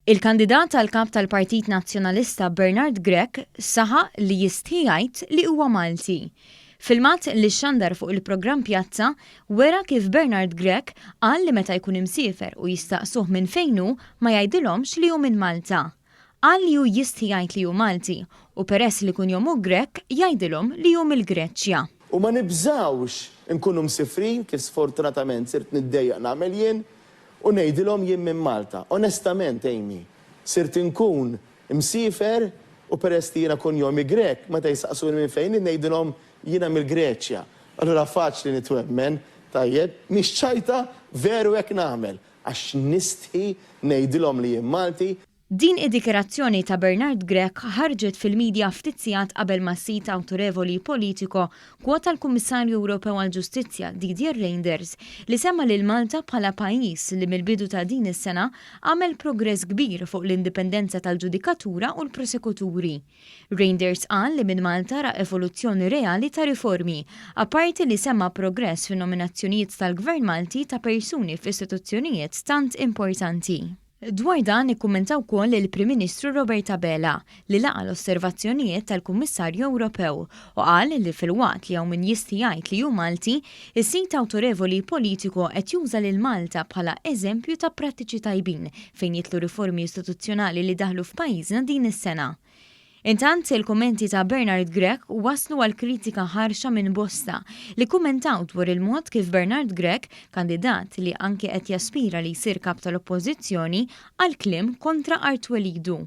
Il-kandidat tal-kap tal-Partit Nazzjonalista Bernard Grech saħaq li jistħijajt li huwa Malti. Filmat li xandar fuq il-programm Pjazza wera kif Bernard Grech qal li meta jkun imsiefer u jistaqsuh minn fejnu ma jgħidilhomx li hu minn Malta. Qal li hu jistħijajt li hu Malti u peress li kun jomu Grech jgħidilhom li hu mill-Greċja. U ma nibżawx nkunu msifrin kif sfortunatament sirt niddejjaq nagħmel jien u ngħidilhom jien minn Malta. Onestament, Amy, sirt inkun msifer u peress li jiena kun jomi Grek, meta jisaqsuni minn fejn ngħidilhom jiena mill-Greċja. Allura faċli nitwemmen, tajjeb, mhix ċajta veru hekk nagħmel għax nistħi ngħidilhom li jien Malti. Din id-dikerazzjoni ta' Bernard Grech ħarġet fil-medja ftit sigħat qabel ma sit awtorevoli politiko kwota l-Kummissarju Ewropew għall-Ġustizzja Didier Reynders li semma lil Malta bħala pajjiż li mill-bidu ta' din is-sena għamel progress kbir fuq l-indipendenza tal-ġudikatura u l-prosekuturi. Reynders qal li minn Malta ra evoluzzjoni reali ta' riformi, apparti li semma progress fin-nominazzjonijiet tal-Gvern Malti ta' persuni f'istituzzjonijiet tant importanti. Dwar dan ikkummentaw wkoll il-Prim Ministru Robert Abela li laqa l-osservazzjonijiet tal-Kummissarju Ewropew u qal li fil-waqt li hawn min jista' jgħid li hu Malti, is-sit awtorevoli politiku qed juża lil Malta bħala eżempju ta' prattiċi tajbin fejn jitlu riformi istituzzjonali li daħlu f'pajjiżna din is-sena. Intant il-kummenti ta' Bernard Grech waslu għal kritika ħarxa minn bosta li kummentaw dwar il-mod kif Bernard Grech, kandidat li anke qed jaspira li jsir kap tal-oppożizzjoni, għal kliem kontra Art Welidu.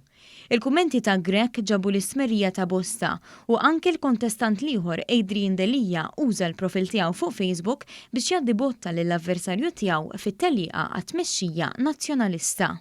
Il-kummenti ta' Grech ġabu l-ismerija ta' bosta u anke l-kontestant liħor Adrian Delija uża l-profil tiegħu fuq Facebook biex jaddi botta lill-avversarju tiegħu fit-telliqa għat-tmexxija nazzjonalista.